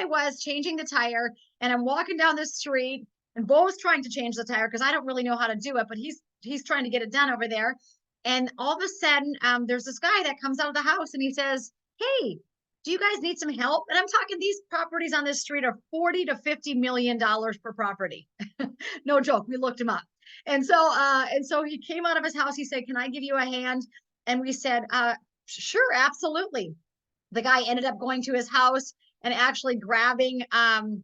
I was changing the tire, and I'm walking down the street, and Bo's trying to change the tire because I don't really know how to do it, but he's trying to get it done over there. And all of a sudden, there's this guy that comes out of the house and he says, "Hey, do you guys need some help?" And I'm talking, these properties on this street are $40 to $50 million per property. No joke. We looked him up. And so he came out of his house. He said, "Can I give you a hand?" And we said, "Sure, absolutely." The guy ended up going to his house and actually grabbing the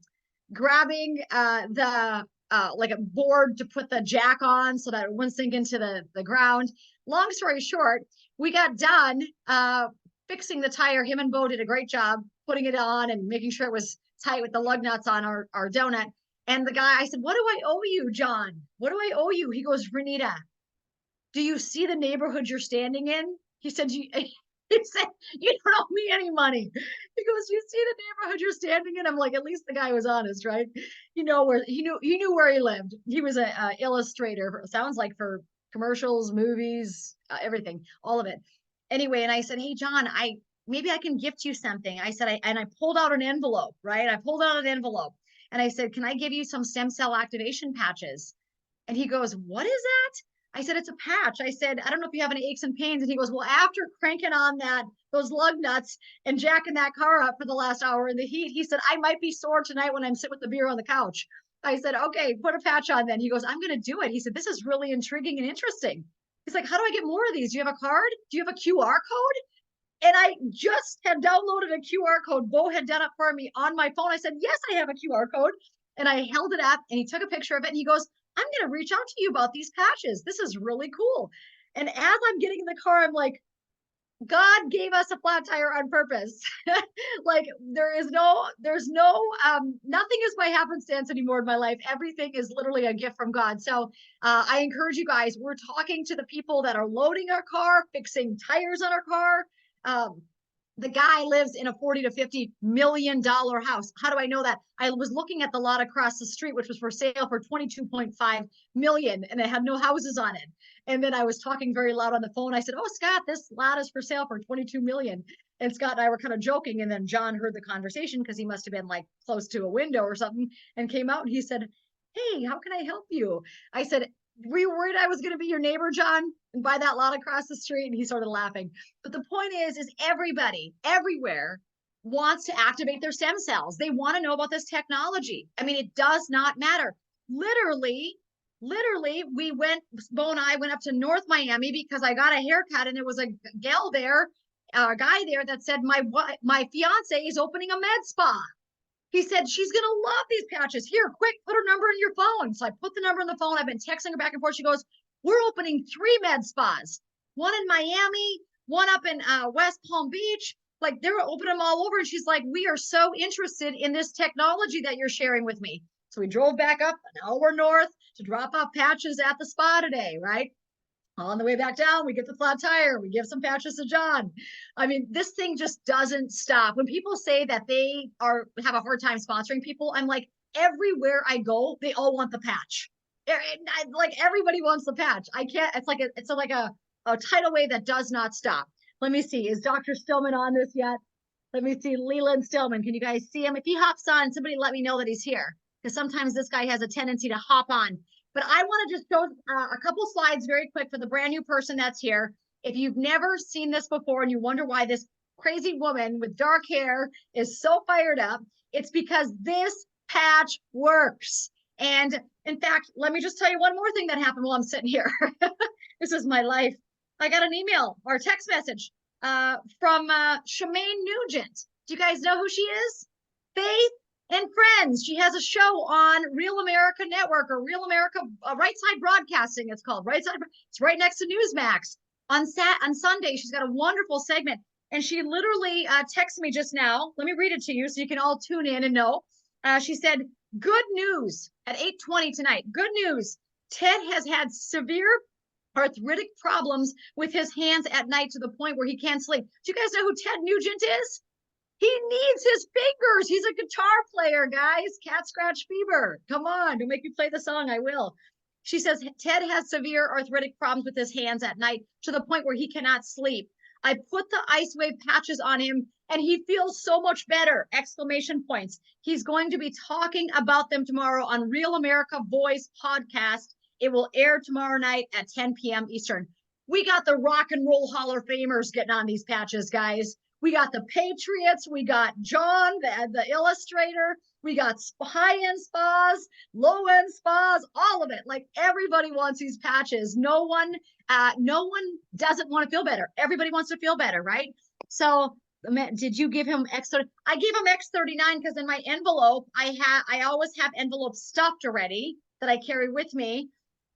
like a board to put the jack on so that it wouldn't sink into the ground. Long story short, we got done fixing the tire. Him and Bo did a great job putting it on and making sure it was tight with the lug nuts on our donut. And the guy, I said, "What do I owe you, John? What do I owe you?" He goes, "Renita, do you see the neighborhood you're standing in?" He said, he said, "You don't owe me any money." He goes, "You see the neighborhood you're standing in?" I'm like, at least the guy was honest, right? He knew where he lived. He was a illustrator, sounds like, for commercials, movies, everything, all of it. Anyway, and I said, "Hey, John, maybe I can gift you something." I said, I pulled out an envelope, right? I pulled out an envelope and I said, "Can I give you some stem cell activation patches?" And he goes, "What is that?" I said, "It's a patch." I said, "I don't know if you have any aches and pains." And he goes, "Well, after cranking on those lug nuts and jacking that car up for the last hour in the heat," he said, "I might be sore tonight when I'm sitting with the beer on the couch." I said, "Okay, put a patch on then." He goes, "I'm going to do it." He said, "This is really intriguing and interesting." He's like, "How do I get more of these? Do you have a card? Do you have a QR code?" And I just had downloaded a QR code. Bo had done it for me on my phone. I said, "Yes, I have a QR code." And I held it up and he took a picture of it and he goes, "I'm going to reach out to you about these patches. This is really cool." And as I'm getting in the car, I'm like, God gave us a flat tire on purpose. Like there's no, nothing is by happenstance anymore in my life. Everything is literally a gift from God. So I encourage you guys, we're talking to the people that are loading our car, fixing tires on our car. The guy lives in a $40 to $50 million house. How do I know that? I was looking at the lot across the street, which was for sale for 22.5 million, and it had no houses on it. And then I was talking very loud on the phone. I said, "Oh, Scott, this lot is for sale for 22 million." And Scott and I were kind of joking. And then John heard the conversation because he must have been like close to a window or something and came out and he said, "Hey, how can I help you?" I said, "Were you worried I was going to be your neighbor, John, and buy that lot across the street?" And he started laughing. But the point is everybody, everywhere wants to activate their stem cells. They want to know about this technology. I mean, it does not matter. Literally, Bo and I went up to North Miami because I got a haircut and there was a gal there, a guy there that said, my fiance is opening a med spa. He said, "She's going to love these patches. Here, quick, put her number in your phone." So I put the number in the phone. I've been texting her back and forth. She goes, "We're opening 3 med spas, one in Miami, one up in West Palm Beach." Like they're opening them all over. And she's like, "We are so interested in this technology that you're sharing with me." So we drove back up an hour north to drop off patches at the spa today, right? On the way back down, we get the flat tire. We give some patches to John. I mean, this thing just doesn't stop. When people say that they have a hard time sponsoring people, I'm like, everywhere I go, they all want the patch. Like everybody wants the patch. I can't. It's like a tidal wave that does not stop. Let me see. Is Dr. Stillman on this yet? Let me see. Leland Stillman. Can you guys see him? If he hops on, somebody let me know that he's here. Because sometimes this guy has a tendency to hop on. But I want to just show a couple slides very quick for the brand new person that's here. If you've never seen this before and you wonder why this crazy woman with dark hair is so fired up, it's because this patch works. And in fact, let me just tell you one more thing that happened while I'm sitting here. This is my life. I got an email or a text message from Shemaine Nugent. Do you guys know who she is? Faith and Friends. She has a show on Real America Network or Real America Right Side Broadcasting. It's called Right Side. It's right next to Newsmax. On Sunday, she's got a wonderful segment. And she literally texted me just now. Let me read it to you so you can all tune in and know. She said, "Good news at 8:20 tonight. Good news. Ted has had severe arthritic problems with his hands at night to the point where he can't sleep." Do you guys know who Ted Nugent is? He needs his fingers. He's a guitar player, guys. Cat scratch fever. Come on, don't make me play the song. I will. She says Ted has severe arthritic problems with his hands at night to the point where he cannot sleep. I put the LifeWave patches on him and he feels so much better, exclamation points. He's going to be talking about them tomorrow on Real America Voice podcast. It will air tomorrow night at 10 p.m. Eastern. We got the Rock and Roll Hall of Famers getting on these patches, guys. We got the Patriots. We got John, the illustrator. We got high-end spas, low-end spas, all of it. Like everybody wants these patches. No one doesn't want to feel better. Everybody wants to feel better, right? So did you give him X30? I gave him X39 because in my envelope, I always have envelopes stuffed already that I carry with me.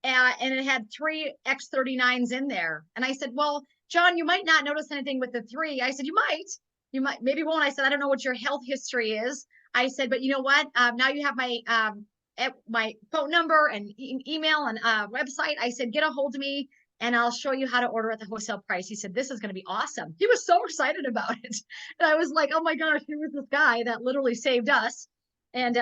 And it had 3 X39s in there. And I said, well, John, you might not notice anything with the 3. I said, you might, maybe won't. I said, I don't know what your health history is. I said, but you know what? Now you have my phone number and email and website. I said, get a hold of me and I'll show you how to order at the wholesale price. He said, this is going to be awesome. He was so excited about it. And I was like, oh my gosh, here was this guy that literally saved us. And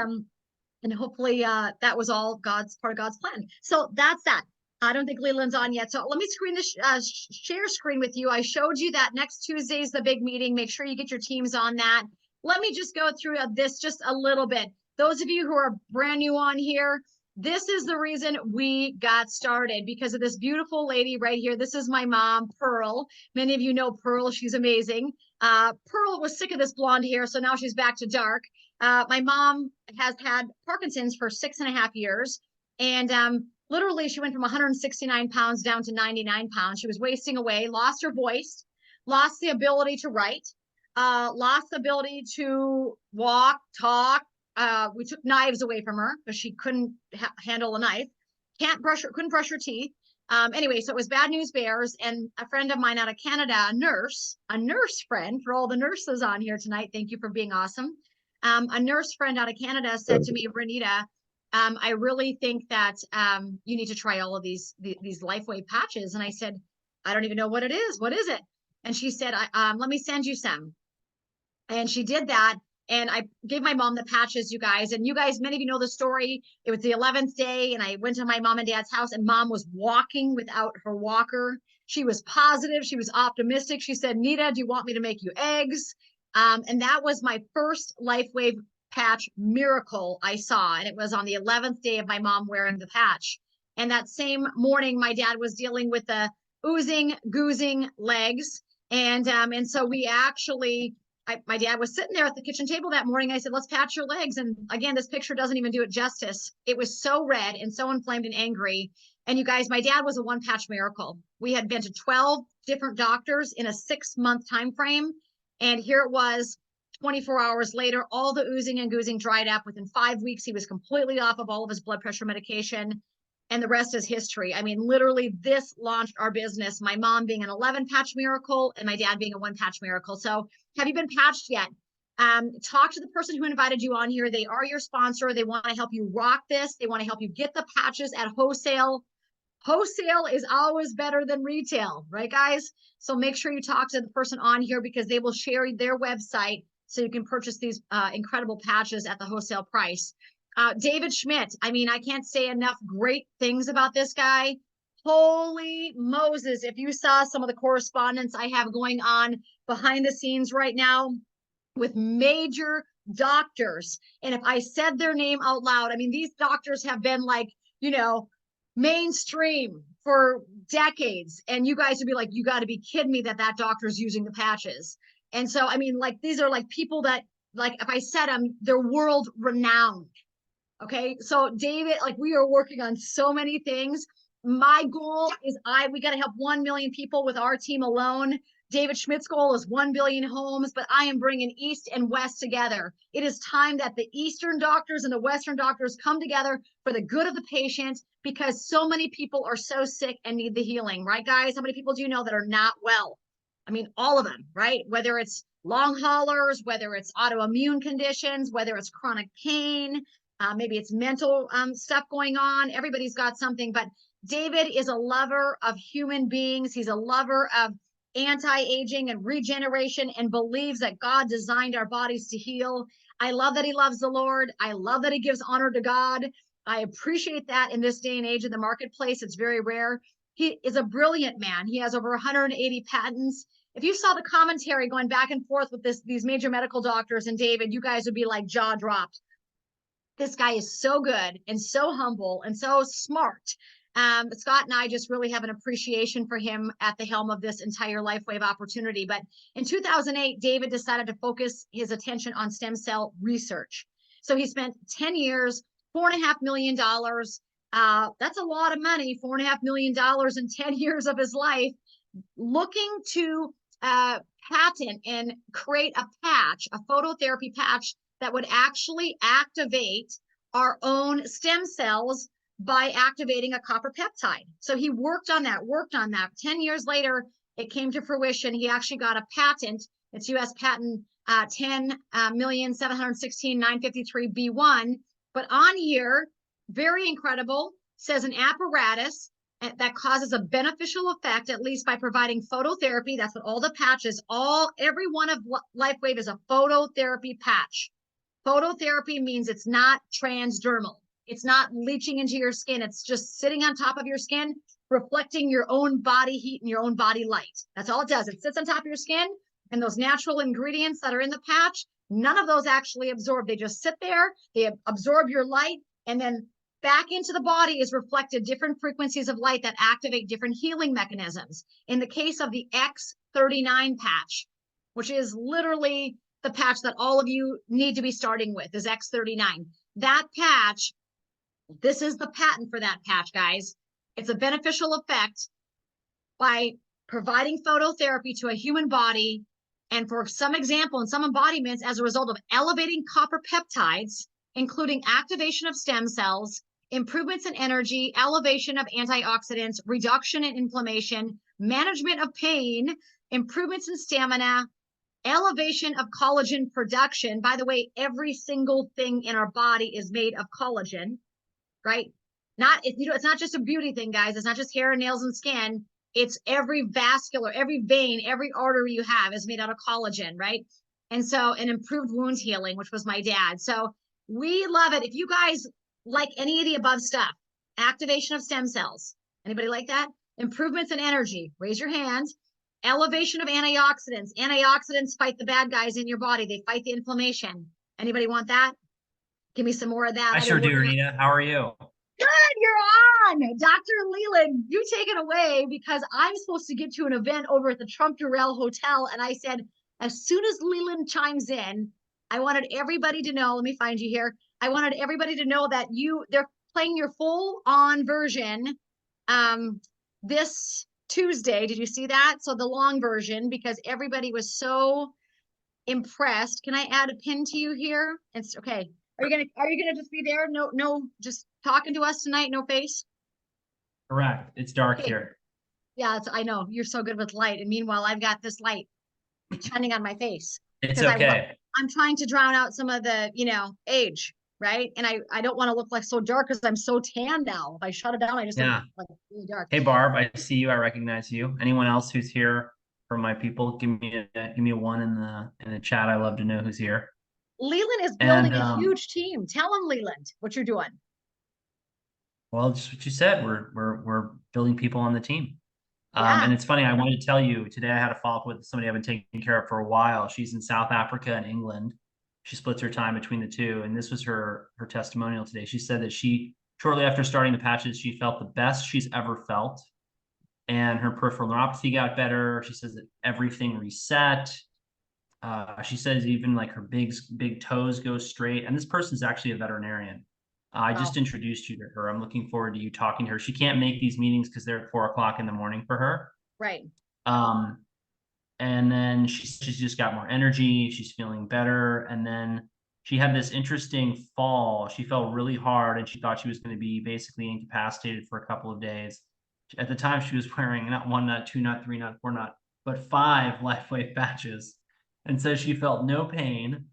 hopefully that was all part of God's plan. So that's that. I don't think Leland's on yet. So let me screen the share screen with you. I showed you that next Tuesday is the big meeting. Make sure you get your teams on that. Let me just go through this just a little bit. Those of you who are brand new on here, this is the reason we got started, because of this beautiful lady right here. This is my mom, Pearl. Many of you know Pearl. She's amazing. Pearl was sick of this blonde hair, so now she's back to dark. My mom has had Parkinson's for 6.5 years. And literally, she went from 169 pounds down to 99 pounds. She was wasting away, lost her voice, lost the ability to write, lost the ability to walk, talk. We took knives away from her because she couldn't handle a knife. Couldn't brush her teeth. Anyway, so it was bad news bears. And a friend of mine out of Canada, a nurse friend, for all the nurses on here tonight, thank you for being awesome. A nurse friend out of Canada said to me, Renita, I really think that you need to try all of these LifeWave patches. And I said, I don't even know what it is. What is it? And she said, let me send you some. And she did that. And I gave my mom the patches, you guys. And you guys, many of you know the story. It was the 11th day, and I went to my mom and dad's house, and mom was walking without her walker. She was positive. She was optimistic. She said, Nita, do you want me to make you eggs? And that was my first LifeWave patch miracle I saw. And it was on the 11th day of my mom wearing the patch. And that same morning, my dad was dealing with the goozing legs. And so we actually, my dad was sitting there at the kitchen table that morning. I said, let's patch your legs. And again, this picture doesn't even do it justice. It was so red and so inflamed and angry. And you guys, my dad was a one patch miracle. We had been to 12 different doctors in a 6-month time frame. And here it was 24 hours later, all the oozing and goozing dried up. Within 5 weeks, he was completely off of all of his blood pressure medication. And the rest is history. I mean, literally, this launched our business. My mom being an 11-patch miracle and my dad being a 1-patch miracle. So have you been patched yet? Talk to the person who invited you on here. They are your sponsor. They want to help you rock this. They want to help you get the patches at wholesale. Wholesale is always better than retail, right, guys? So make sure you talk to the person on here, because they will share their website so you can purchase these incredible patches at the wholesale price. David Schmidt, I mean, I can't say enough great things about this guy. Holy Moses, if you saw some of the correspondence I have going on behind the scenes right now with major doctors, and if I said their name out loud, I mean, these doctors have been like, you know, mainstream for decades, and you guys would be like, you got to be kidding me that doctor's using the patches. And so, I mean, like, these are like people that, like, if I said them, they're world renowned. Okay, so David, like, we are working on so many things. My goal is we got to help 1 million people with our team alone. David Schmidt's goal is 1 billion homes, but I am bringing East and West together. It is time that the Eastern doctors and the Western doctors come together for the good of the patient, because so many people are so sick and need the healing, right, guys? How many people do you know that are not well? I mean, all of them, right? Whether it's long haulers, whether it's autoimmune conditions, whether it's chronic pain, maybe it's mental stuff going on. Everybody's got something, but David is a lover of human beings. He's a lover of anti-aging and regeneration, and believes that God designed our bodies to heal. I love that he loves the Lord. I love that he gives honor to God. I appreciate that in this day and age in the marketplace. It's very rare. He is a brilliant man. He has over 180 patents. if you saw the commentary going back and forth with these major medical doctors and David, you guys would be like jaw dropped. This guy is so good and so humble and so smart. Scott and I just really have an appreciation for him at the helm of this entire LifeWave opportunity. But in 2008, David decided to focus his attention on stem cell research. So he spent 10 years, $4.5 million. That's a lot of money, $4.5 million in 10 years of his life, looking to patent and create a patch, a phototherapy patch that would actually activate our own stem cells by activating a copper peptide. So he worked on that. 10 years later, it came to fruition. He actually got a patent. It's US patent 10,716,953B1. But on here, very incredible, says an apparatus that causes a beneficial effect, at least by providing phototherapy. That's what all the patches, every one of LifeWave is a phototherapy patch. Phototherapy means it's not transdermal. It's not leaching into your skin. It's just sitting on top of your skin, reflecting your own body heat and your own body light. That's all it does. It sits on top of your skin, and those natural ingredients that are in the patch, none of those actually absorb. They just sit there, they absorb your light, and then back into the body is reflected different frequencies of light that activate different healing mechanisms. In the case of the X39 patch, which is literally the patch that all of you need to be starting with, is X39. That patch, this is the patent for that patch, guys. It's a beneficial effect by providing phototherapy to a human body, and for some example, in some embodiments, as a result of elevating copper peptides, including activation of stem cells, improvements in energy, elevation of antioxidants, reduction in inflammation, management of pain, improvements in stamina, elevation of collagen production. By the way, every single thing in our body is made of collagen, right? It's not just a beauty thing, guys. It's not just hair and nails and skin. It's every vascular, every vein, every artery you have is made out of collagen, right? And so, an improved wound healing, which was my dad. So we love it. If you guys like any of the above stuff, activation of stem cells, anybody like that? Improvements in energy, raise your hand. Elevation of antioxidants. Antioxidants fight the bad guys in your body. They fight the inflammation. Anybody want that? Give me some more of that. I sure do, Rita. How are you? Good, you're on. Dr. Leland, you take it away, because I'm supposed to get to an event over at the Trump Durrell Hotel. And I said, as soon as Leland chimes in, I wanted everybody to know, let me find you here. I wanted everybody to know that they're playing your full on version this Tuesday. Did you see that? So the long version, because everybody was so impressed. Can I add a pin to you here? It's okay. Are you gonna just be there? No, just talking to us tonight, no face? Correct. It's dark Okay. here. Yeah, I know you're so good with light. And meanwhile, I've got this light shining on my face. It's Because okay. I'm trying to drown out some of the, age, right? And I don't want to look like so dark because I'm so tan now. If I shut it down, I just look like really dark. Hey, Barb, I see you. I recognize you. Anyone else who's here from my people, give me a one in the chat. I love to know who's here. Leland is building a huge team. Tell him, Leland, what you're doing. Well, just what you said. We're building people on the team. Yeah. And it's funny, I wanted to tell you today, I had a follow-up with somebody I've been taking care of for a while. She's in South Africa and England. She splits her time between the two. And this was her testimonial today. She said that shortly after starting the patches, she felt the best she's ever felt. And her peripheral neuropathy got better. She says that everything reset. She says even like her big toes go straight. And this person's actually a veterinarian. I just introduced you to her. I'm looking forward to you talking to her. She can't make these meetings because they're at 4:00 in the morning for her. Right. And then she's just got more energy. She's feeling better. And then she had this interesting fall. She fell really hard and she thought she was going to be basically incapacitated for a couple of days. At the time, she was wearing not one, not two, not three, not four, but 5 LifeWave patches. And so she felt no pain,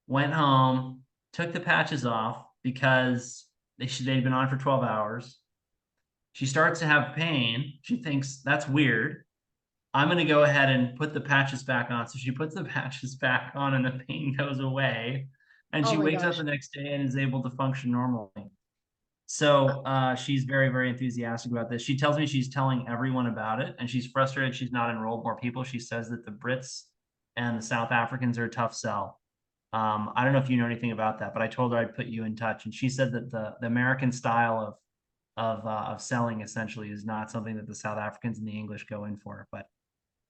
went home, took the patches off because they'd been on for 12 hours. She starts to have pain. She thinks that's weird. I'm going to go ahead and put the patches back on. So she puts the patches back on and the pain goes away. And she wakes up the next day and is able to function normally. So she's very, very enthusiastic about this. She tells me she's telling everyone about it, and she's frustrated she's not enrolled more people. She says that the Brits and the South Africans are a tough sell. I don't know if you know anything about that, but I told her I'd put you in touch, and she said that the American style of selling essentially is not something that the South Africans and the English go in for. But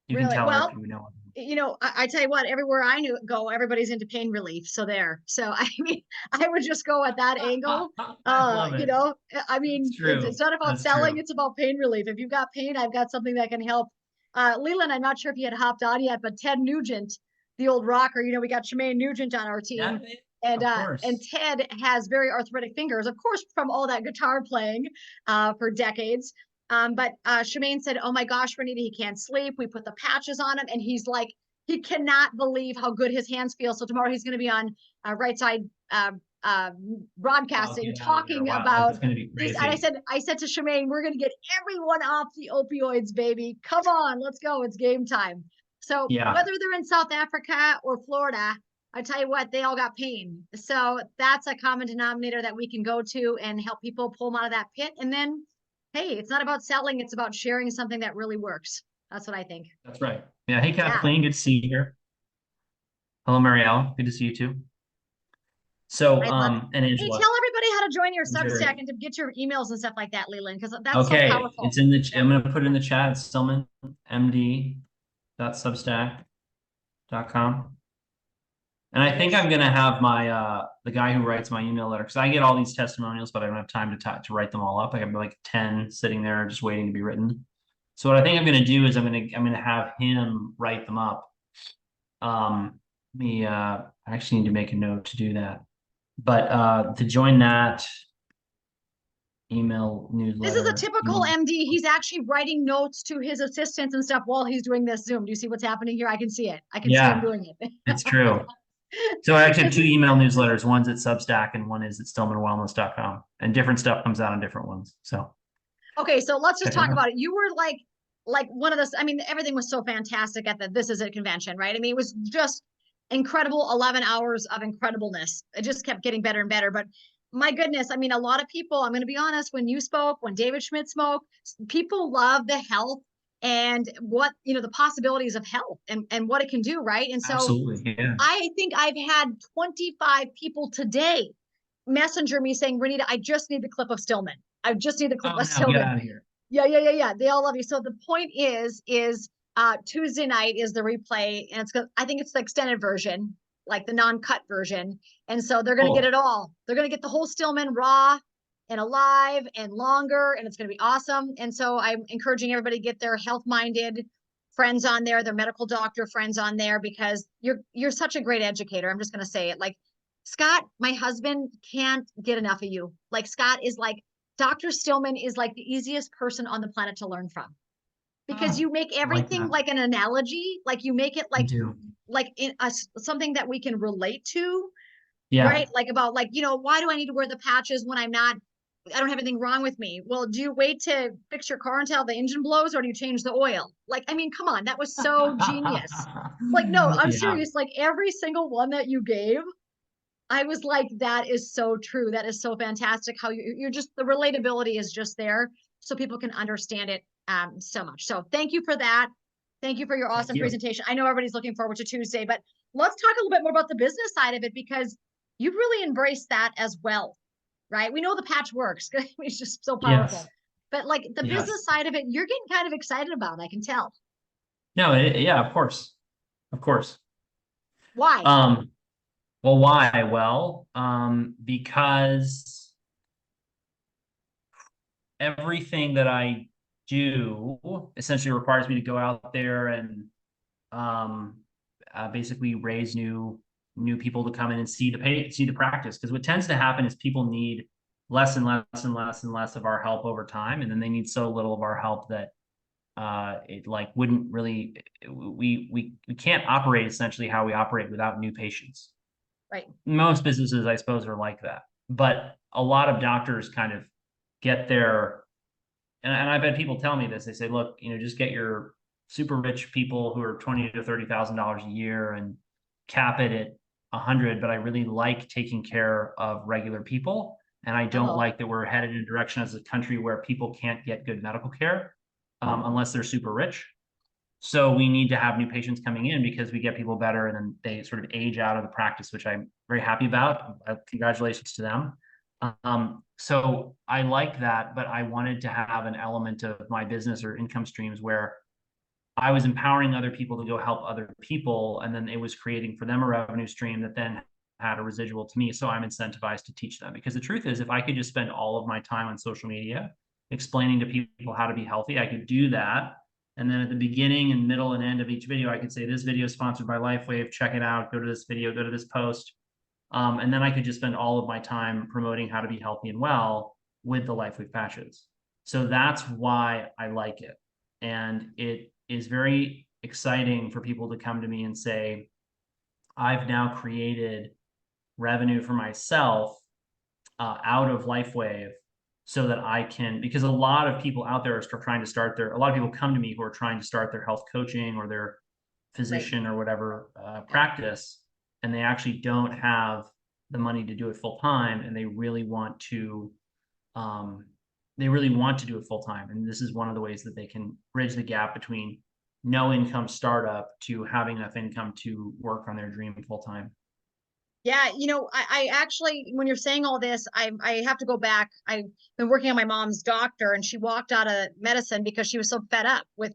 you can Really? tell her if Well, you know. I tell you what, everywhere go, everybody's into pain relief. So there. So I mean, I would just go at that angle. I love it. I mean, It's true. it's not about That's selling, true. it's about pain relief. If you've got pain, I've got something that can help. Leland, I'm not sure if you had hopped on yet, but Ted Nugent, the old rocker, we got Shemaine Nugent on our Yeah, team. And of and course. Ted has very arthritic fingers, of course, from all that guitar playing for decades. But Shemaine said, "Oh my gosh, Renita, he can't sleep. We put the patches on him, and he's like, he cannot believe how good his hands feel. So tomorrow he's going to be on Right Side uh, Oh, broadcasting, get out of here. talking Wow, about that's going to be this." And crazy. I said to Shemaine, "We're going to get everyone off the opioids, baby. Come on, let's go. It's game time." So Yeah, whether they're in South Africa or Florida, I tell you what, they all got pain. So that's a common denominator that we can go to and help people pull them out of that pit. And then, hey, it's not about selling, it's about sharing something that really works. That's what I think. that's right. Yeah. Hey, Yeah. Kathleen, good to see you here. Hello, Marielle. Good to see you too. So, I love it. and Hey, Angela, tell everybody how to join your Jerry. Substack and to get your emails and stuff like that, Leland, because that's so Okay, powerful. it's in the. Yep. I'm going to put it in the chat. It's stillmanmd.substack.com. And I think Nice. I'm going to have my the guy who writes my email letter, because I get all these testimonials, but I don't have time to write them all up. I have like 10 sitting there just waiting to be written. So what I think I'm going to do is I'm going to have him write them up. I actually need to make a note to do that. But to join that email This is a newsletter, you typical want. MD. He's actually writing notes to his assistants and stuff while he's doing this Zoom. Do you see what's happening here? I can see it. I can see him Yeah, doing it. it's true. So I actually have two email newsletters. One's at Substack and one is at stillmanwellness.com. And different stuff comes out on different ones. So Okay, so let's just check it talk out. about it. You were like one of those. I mean, everything was so fantastic at the This Is It convention, right? I mean, it was just incredible 11 hours of incredibleness. It just kept getting better and better. But my goodness, I mean, a lot of people, I'm going to be honest, when you spoke, when David Schmidt spoke, people love the health and what, the possibilities of health and what it can do, right? And so Absolutely. Yeah. I think I've had 25 people today messenger me saying, "Renita, I just need the clip of Stillman. I just need the clip Oh of no, get Stillman." out of here. Yeah. They all love you. So the point is Tuesday night is the replay, and I think it's the extended version, like the non-cut version. And so they're gonna get Cool. it all. They're gonna get the whole Stillman raw and alive and longer, and it's gonna be awesome. And so I'm encouraging everybody to get their health-minded friends on there, their medical doctor friends on there, because you're such a great educator. I'm just gonna say it. Like Scott, my husband, can't get enough of you. Like Scott is like Dr. Stillman is like the easiest person on the planet to learn from, because Ah, you make I like everything that. like an analogy, like you make it You do. like in something that we can relate to, Yeah. right? Like about like, why do I need to wear the patches when I don't have anything wrong with me? Well, do you wait to fix your car until the engine blows, or do you change the oil? Like, I mean, come on, that was so genius. Like, no, I'm Yeah. serious. Like every single one that you gave, I was like, that is so true. That is so fantastic. How you're just, the relatability is just there so people can understand it so much. So thank you for that. Thank you for your Thank awesome you. presentation. I know everybody's looking forward to Tuesday, but let's talk a little bit more about the business side of it, because you've really embraced that as well, right? We know the patch works. It's just so Yes. powerful. But like the business Yes. side of it, you're getting kind of excited about, I can tell. No, yeah, of course. Of course. Why? Um, well, why? Well, because everything that I do essentially requires me to go out there and um, basically raise new people to come in and see the practice. Because what tends to happen is people need less and less and less and less of our help over time, and then they need so little of our help that it like wouldn't really we can't operate essentially how we operate without new patients. Right. Most businesses, I suppose, are like that, but a lot of doctors kind of get their and I've had people tell me this. They say, look, just get your super rich people who are $20,000 to $30,000 a year and cap it at 100. But I really like taking care of regular people. And I don't Oh, like that we're headed in a direction as a country where people can't get good medical care unless they're super rich. So we need to have new patients coming in because we get people better and then they sort of age out of the practice, which I'm very happy about. Congratulations to them. So I like that, but I wanted to have an element of my business or income streams where I was empowering other people to go help other people, and then it was creating for them a revenue stream that then had a residual to me. So I'm incentivized to teach them, because the truth is, if I could just spend all of my time on social media explaining to people how to be healthy, I could do that. And then at the beginning and middle and end of each video, I could say, this video is sponsored by LifeWave. Check it out. Go to this video, go to this post. And then I could just spend all of my time promoting how to be healthy and well with the LifeWave patches. So that's why I like it. And it is very exciting for people to come to me and say, I've now created revenue for myself out of LifeWave so that I can, because a lot of people out there are trying to start their, a lot of people come to me who are trying to start their health coaching or their physician or whatever practice, and they actually don't have the money to do it full time, and they really want to do it full time. And this is one of the ways that they can bridge the gap between no income startup to having enough income to work on their dream full time. yeah. I actually, when you're saying all this, I have to go back. I've been working on my mom's doctor, and she walked out of medicine because she was so fed up with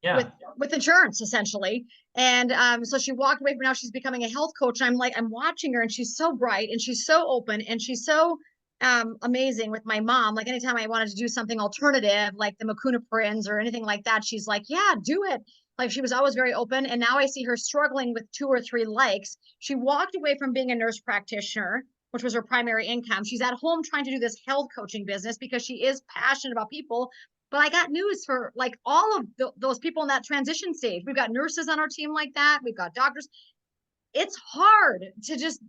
with Yeah. with insurance, essentially. And so she walked away. From Now she's becoming a health coach. I'm watching her, and she's so bright, and she's so open, and she's so amazing with my mom. Like, anytime I wanted to do something alternative, like the Makuna Prints or anything like that, she's like, yeah, do it. Like, she was always very open. And now I see her struggling with 2 or 3 likes. She walked away from being a nurse practitioner, which was her primary income. She's at home trying to do this health coaching business because she is passionate about people. But I got news for like all of those people in that transition stage. We've got nurses on our team like that. We've got doctors. It's hard to just,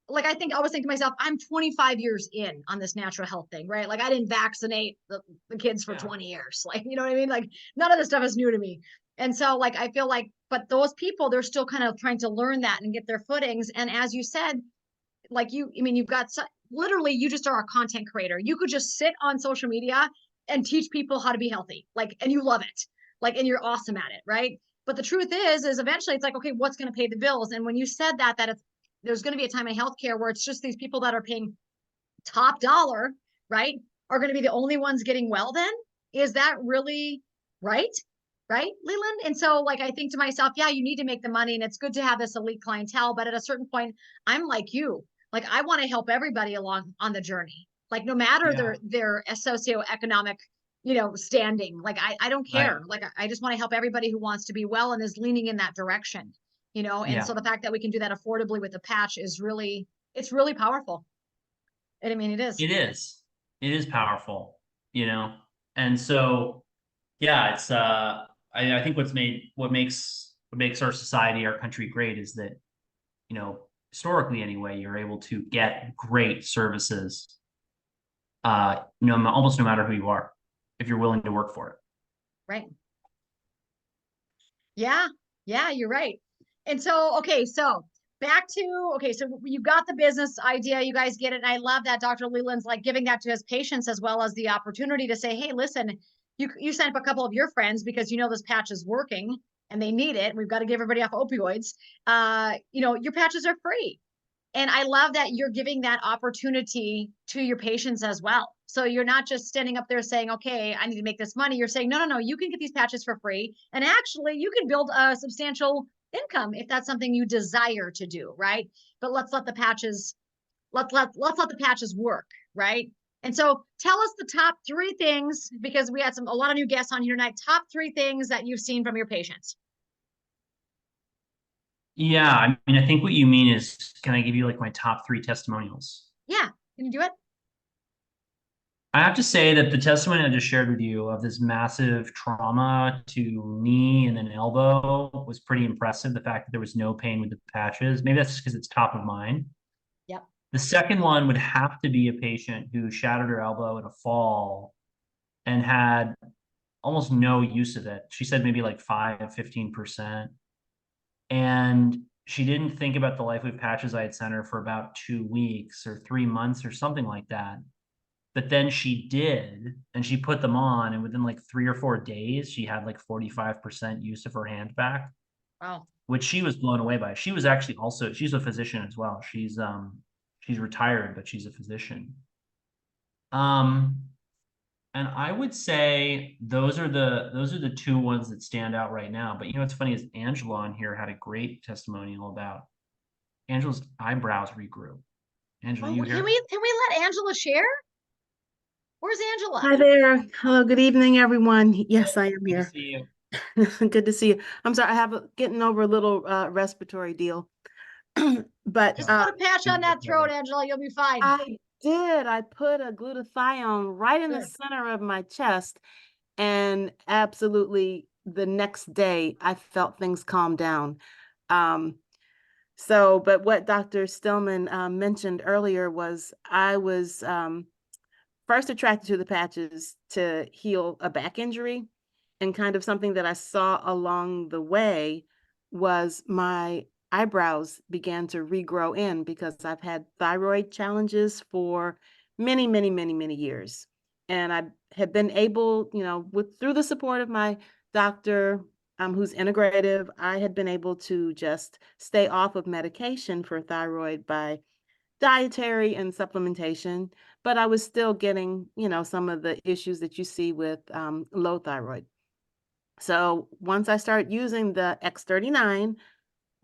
like, I always think to myself, I'm 25 years in on this natural health thing, right? Like, I didn't vaccinate the kids for 20 years. Like, you know what I mean? Like, none of this stuff is new to me. And so, like, I feel like, but those people, they're still kind of trying to learn that and get their footings. And as you said, like, you've got literally, you just are a content creator. You could just sit on social media and teach people how to be healthy, like, and you love it, like, and you're awesome at it, right? But the truth is eventually it's like, okay, what's going to pay the bills? And when you said that there's going to be a time in healthcare where it's just these people that are paying top dollar, right, are going to be the only ones getting well. Then is that really right? Right, Leland? And so, like, I think to myself, yeah, you need to make the money, and it's good to have this elite clientele. But at a certain point, I'm like you. Like, I want to help everybody along on the journey. Like, no matter Yeah. their socioeconomic, standing. Like, I don't Right. care. Like, I just want to help everybody who wants to be well and is leaning in that direction. And Yeah. so the fact that we can do that affordably with a patch is really, it's really powerful. And I mean, it is. It is. It is powerful, you know? And so, yeah, it's I think what makes our society, our country great is that, historically anyway, you're able to get great services no almost no matter who you are, if you're willing to work for it. Right. Yeah, yeah, you're right. And so, okay, so back to, okay, so you got the business idea, you guys get it. And I love that Dr. Leland's like giving that to his patients, as well as the opportunity to say, hey, listen, you sent up a couple of your friends because this patch is working and they need it. We've got to get everybody off opioids. Your patches are free. And I love that you're giving that opportunity to your patients as well. So you're not just standing up there saying, okay, I need to make this money. You're saying, no, no, no, you can get these patches for free. And actually, you can build a substantial income if that's something you desire to do, right? But let's let the patches, let's let the patches work, right? And so tell us the top 3 things, because we had a lot of new guests on here tonight. Top 3 things that you've seen from your patients. Yeah, I mean, I think what you mean is, can I give you like my top 3 testimonials? Yeah, can you do it? I have to say that the testimony I just shared with you of this massive trauma to knee and then elbow was pretty impressive. The fact that there was no pain with the patches. Maybe that's just because it's top of mind. Yep. The second one would have to be a patient who shattered her elbow in a fall and had almost no use of it. She said maybe like 5, 15%. And she didn't think about the LifeWave patches I had sent her for about 2 weeks or 3 months or something like that. But then she did, and she put them on, and within like 3 or 4 days, she had like 45% use of her hand back, Wow. which she was blown away by. She was actually also, she's a physician as well. She's retired, but she's a physician. Um, and I would say those are the two ones that stand out right now. But you know what's funny is Angela on here had a great testimonial about Angela's eyebrows regrew. Angela, Oh, you can here? we let Angela share? Where's Angela? Hi there. Hello, good evening, everyone. Yes, I am Good to here. see you. Good to see you. I'm sorry, I have getting over a little respiratory deal. But Just put a patch on that throat, Angela. You'll be fine. I did. I put a glutathione right in the Good. center of my chest, and absolutely the next day I felt things calm down. Um, but what Dr. Stillman mentioned earlier was I was first attracted to the patches to heal a back injury. And kind of something that I saw along the way was my eyebrows began to regrow in because I've had thyroid challenges for many, many, many, many years. And I had been able, through the support of my doctor, who's integrative, I had been able to just stay off of medication for thyroid by dietary and supplementation, but I was still getting, some of the issues that you see with low thyroid. So once I started using the X39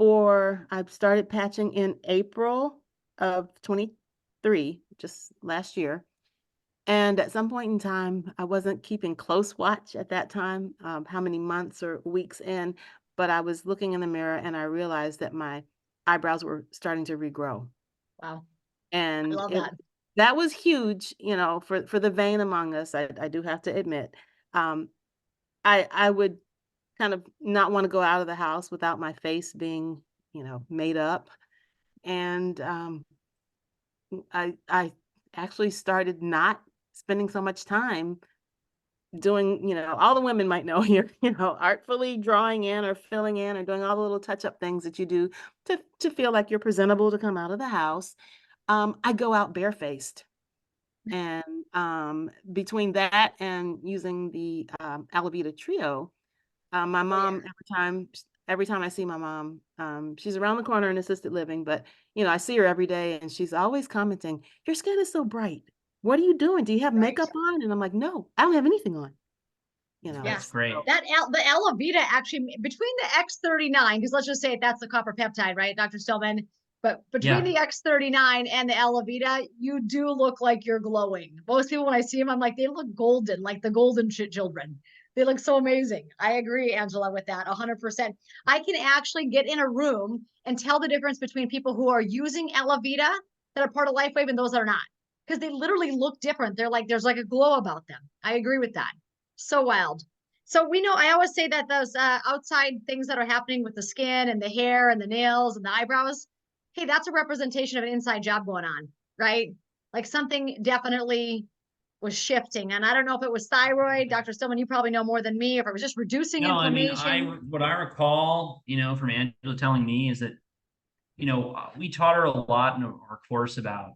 I started patching in April of 23, just last year. And at some point in time, I wasn't keeping close watch at that time, how many months or weeks in, but I was looking in the mirror and I realized that my eyebrows were starting to regrow. Wow. I And love that. that was huge, for the vain among us, I do have to admit. Um, I would kind of not want to go out of the house without my face being, made up. And I actually started not spending so much time doing, all the women might know here, artfully drawing in or filling in or doing all the little touch-up things that you do to feel like you're presentable to come out of the house. I go out barefaced. And between that and using the Alavita Trio, my mom, every time I see my mom, she's around the corner in assisted living, but I see her every day and she's always commenting, "Your skin is so bright. What are you doing? Do you have Right. makeup on?" And I'm like, "No, I don't have anything on." That's great. The Alavita actually between the X39, because let's just say that's the copper peptide, right, Dr. Stillman? But between the X39 and the Alavita, you do look like you're glowing. Most people, when I see them, I'm like, they look golden, like the golden children. They look so amazing. I agree, Angela, with that 100%. I can actually get in a room and tell the difference between people who are using Alavita that are part of LifeWave and those that are not, because they literally look different. They're like, there's like a glow about them. I agree with that. So wild. So we know, I always say that those outside things that are happening with the skin and the hair and the nails and the eyebrows, hey, that's a representation of an inside job going on, right? Like something definitely was shifting. And I don't know if it was thyroid. Dr. Stillman, you probably know more than me, if it was just reducing No, I mean, inflammation. what I recall, from Angela telling me is that, we taught her a lot in our course about,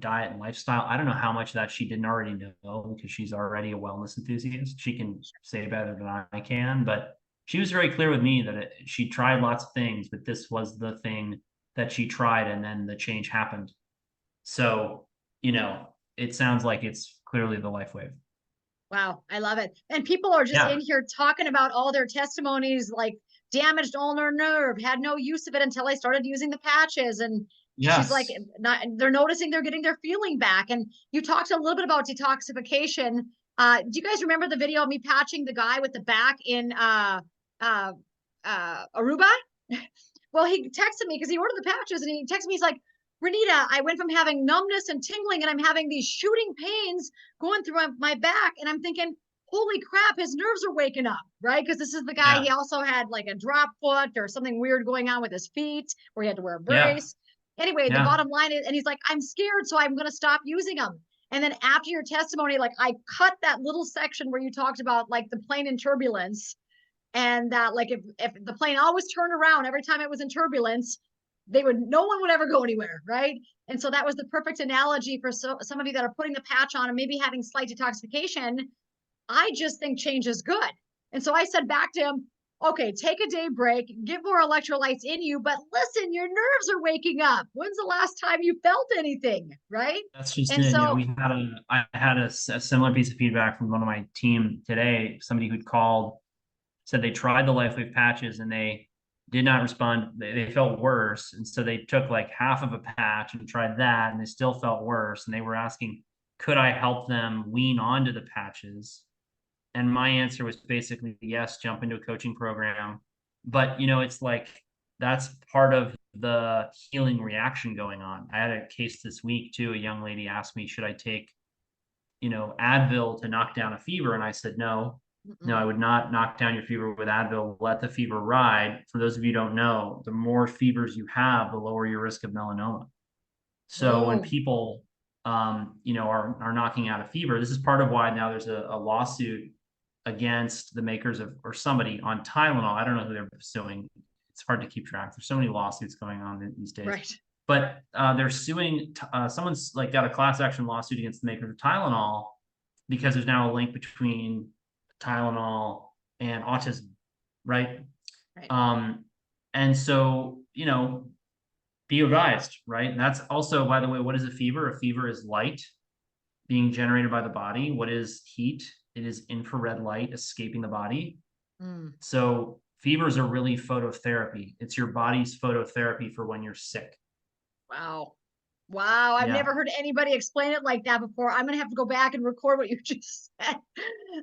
diet and lifestyle. I don't know how much that she didn't already know because she's already a wellness enthusiast. She can say better than I can, but she was very clear with me that she tried lots of things, but this was the thing that she tried, and then the change happened. So, it sounds like it's clearly the LifeWave. Wow, I love it. And people are just in here talking about all their testimonies, like damaged ulnar nerve, had no use of it until I started using the patches. And she's like, they're noticing they're getting their feeling back. And you talked a little bit about detoxification. Do you guys remember the video of me patching the guy with the back in Aruba? Well, he texted me because he ordered the patches and he texted me, he's like, "Renita, I went from having numbness and tingling and I'm having these shooting pains going through my back." And I'm thinking, holy crap, his nerves are waking up, right? Because this is the guy, he also had like a drop foot or something weird going on with his feet where he had to wear a brace. Anyway, the bottom line is, and he's like, "I'm scared, so I'm going to stop using them." And then after your testimony, like I cut that little section where you talked about like the plane in turbulence. And that like if the plane always turned around every time it was in turbulence, no one would ever go anywhere, right? And so that was the perfect analogy for some of you that are putting the patch on and maybe having slight detoxification. I just think change is good. And so I said back to him, okay, take a day break, get more electrolytes in you, but listen, your nerves are waking up. When's the last time you felt anything, right? That's just And it. You know, so, I had a similar piece of feedback from one of my team today. Somebody who'd called said they tried the LifeWave patches and they did not respond. They felt worse. And so they took like half of a patch and tried that and they still felt worse. And they were asking, could I help them wean onto the patches? And my answer was basically yes, jump into a coaching program. But, you know, it's like that's part of the healing reaction going on. I had a case this week too. A young lady asked me, should I take, you know, Advil to knock down a fever? And I said, no, I would not knock down your fever with Advil. Let the fever ride. For those of you who don't know, the more fevers you have, the lower your risk of melanoma. So when people, you know, are knocking out a fever, this is part of why now there's a lawsuit against the makers of, or somebody on Tylenol. I don't know who they're suing. It's hard to keep track. There's so many lawsuits going on these days. right. But they're suing, someone's like got a class action lawsuit against the makers of Tylenol because there's now a link between Tylenol and autism, right? And so, you know, be advised, right? And that's also, by the way, what is a fever? A fever is light being generated by the body. What is heat? It is infrared light escaping the body. So fevers are really phototherapy. It's your body's phototherapy for when you're sick. Wow. Wow. I've never heard anybody explain it like that before. I'm going to have to go back and record what you just said.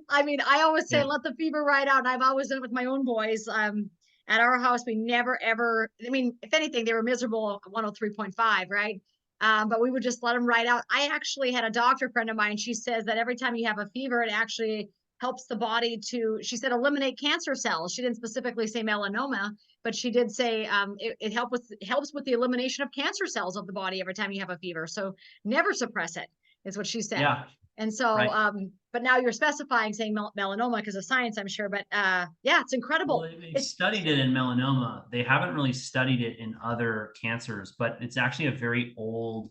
I mean, I always say, let the fever ride out. And I've always done it with my own boys. At our house, we never, ever, I mean, if anything, they were miserable at 103.5, right? But we would just let them ride out. I actually had a doctor friend of mine. She says that every time you have a fever, it actually helps the body to, she said, eliminate cancer cells. She didn't specifically say melanoma, but she did say it helps with the elimination of cancer cells of the body every time you have a fever. So never suppress it, is what she said. Yeah. And so, but now you're specifying saying melanoma because of science, I'm sure. But yeah, it's incredible. Well, they've studied it in melanoma. They haven't really studied it in other cancers, but it's actually a very old.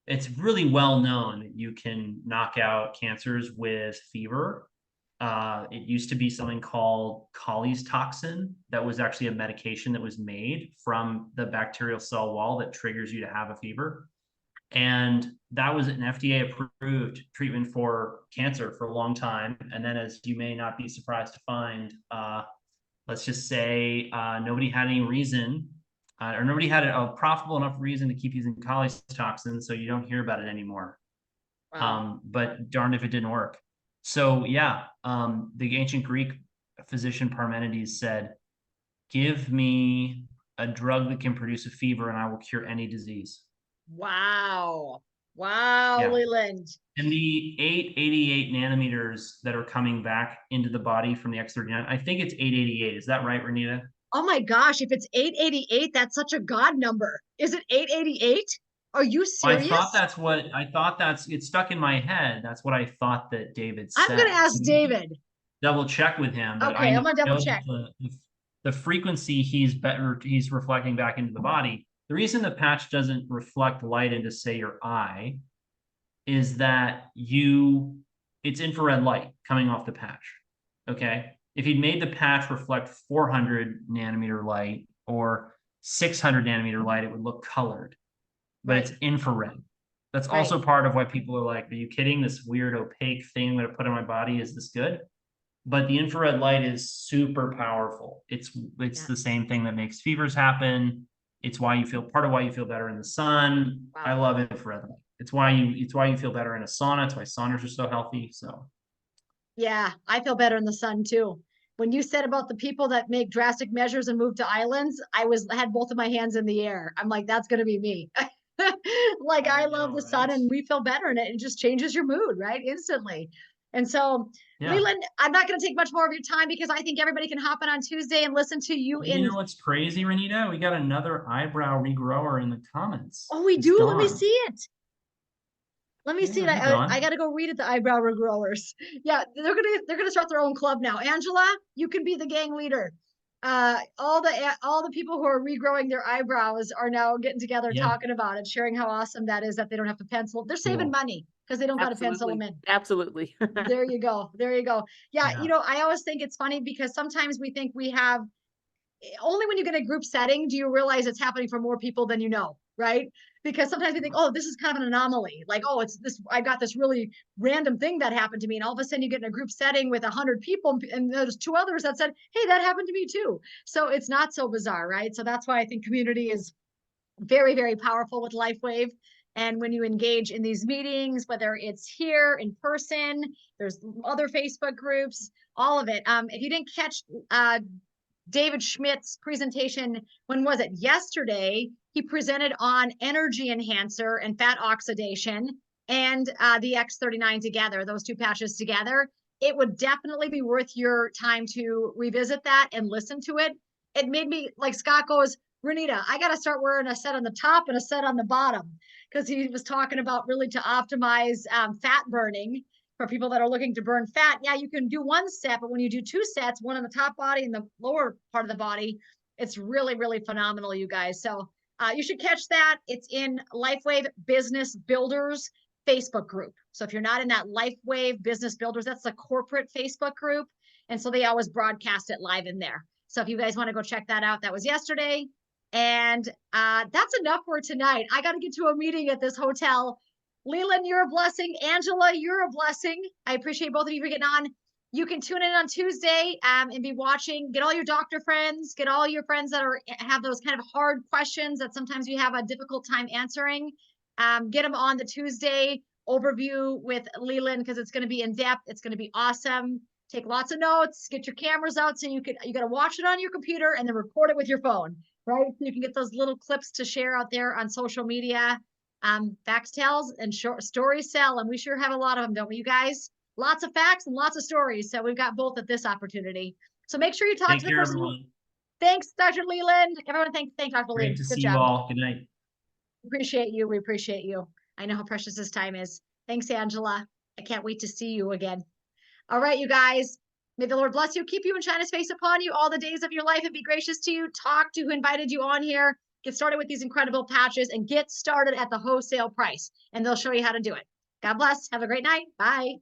It's really well known that you can knock out cancers with fever. It used to be something called Colles toxin that was actually a medication that was made from the bacterial cell wall that triggers you to have a fever. And that was an FDA approved treatment for cancer for a long time. And then, as you may not be surprised to find, let's just say nobody had any reason or nobody had a profitable enough reason to keep using Colles toxin. So you don't hear about it anymore. But darned if it didn't work. So yeah, the ancient Greek physician Parmenides said, give me a drug that can produce a fever and I will cure any disease. Wow. Wow, Yeah. Leland. And the 888 nanometers that are coming back into the body from the X39, I think it's 888. Is that right, Renita? Oh my gosh, if it's 888, that's such a God number. Is it 888? Are you serious? I thought it stuck in my head. That's what I thought that David said. I'm going to ask David. Double check with him. But okay, I'm going to double check. The frequency he's reflecting back into the body. The reason the patch doesn't reflect light into, say, your eye is that it's infrared light coming off the patch. Okay. If you'd made the patch reflect 400 nanometer light or 600 nanometer light, it would look colored, but it's infrared. That's also part of why people are like, are you kidding? This weird opaque thing that I put on my body, is this good? But the infrared light is super powerful. It's the same thing that makes fevers happen. It's part of why you feel better in the sun. Wow. I love infrared light. It's why you feel better in a sauna. It's why saunas are so healthy. So yeah, I feel better in the sun too. When you said about the people that make drastic measures and move to islands, I had both of my hands in the air. I'm like, that's going to be me. Like, I love the sun and we feel better, and it just changes your mood, right? Instantly. And so, Leland, I'm not going to take much more of your time because I think everybody can hop in on Tuesday and listen to you. You know what's crazy, Renita? We got another eyebrow regrower in the comments. Oh, we do. Let me see it. Let me see it. keep going. I got to go read it. The eyebrow regrowers. Yeah, they're gonna start their own club now. Angela, you can be the gang leader. All the people who are regrowing their eyebrows are now getting together, Yeah. talking about it, sharing how awesome that is that they don't have to pencil. They're saving Cool. money because they don't got to pencil them in. Absolutely. There you go. There you go. Yeah, Yeah. you know, I always think it's funny because sometimes we think we have only when you get a group setting do you realize it's happening for more people than you know, right? Because sometimes we think, oh, this is kind of an anomaly. Like, oh, it's this, I got this really random thing that happened to me. And all of a sudden you get in a group setting with 100 people and there's 2 others that said, hey, that happened to me too. So it's not so bizarre, right? So that's why I think community is very, very powerful with LifeWave. And when you engage in these meetings, whether it's here in person, there's other Facebook groups, all of it. If you didn't catch David Schmidt's presentation, when was it? Yesterday, he presented on energy enhancer and fat oxidation and the X39 together, those 2 patches together. It would definitely be worth your time to revisit that and listen to it. It made me, like Scott goes, Renita, I got to start wearing a set on the top and a set on the bottom, because he was talking about really to optimize fat burning for people that are looking to burn fat. Yeah, you can do 1 set, but when you do 2 sets, one on the top body and the lower part of the body, it's really, really phenomenal, you guys. So you should catch that. It's in LifeWave Business Builders Facebook group. So if you're not in that LifeWave Business Builders, that's the corporate Facebook group. And so they always broadcast it live in there. So if you guys want to go check that out, that was yesterday. And that's enough for tonight. I got to get to a meeting at this hotel. Leland, you're a blessing. Angela, you're a blessing. I appreciate both of you for getting on. You can tune in on Tuesday and be watching. Get all your doctor friends, get all your friends that have those kind of hard questions that sometimes we have a difficult time answering. Get them on the Tuesday overview with Leland, because it's going to be in depth. It's going to be awesome. Take lots of notes, get your cameras out so you got to watch it on your computer and then record it with your phone, right? So you can get those little clips to share out there on social media. Facts tells and short stories sell, and we sure have a lot of them, don't we, you guys? Lots of facts and lots of stories. So we've got both at this opportunity. So make sure you talk Take to the care, person. everyone. Thanks, Dr. Leland. Everyone, thank Dr. Great Leland. to Good see job. you all. Good night. Appreciate you. We appreciate you. I know how precious this time is. Thanks, Angela. I can't wait to see you again. All right, you guys. May the Lord bless you, keep you, and shine his face upon you all the days of your life, and be gracious to you. Talk to who invited you on here. Get started with these incredible patches and get started at the wholesale price, and they'll show you how to do it. God bless. Have a great night. Bye.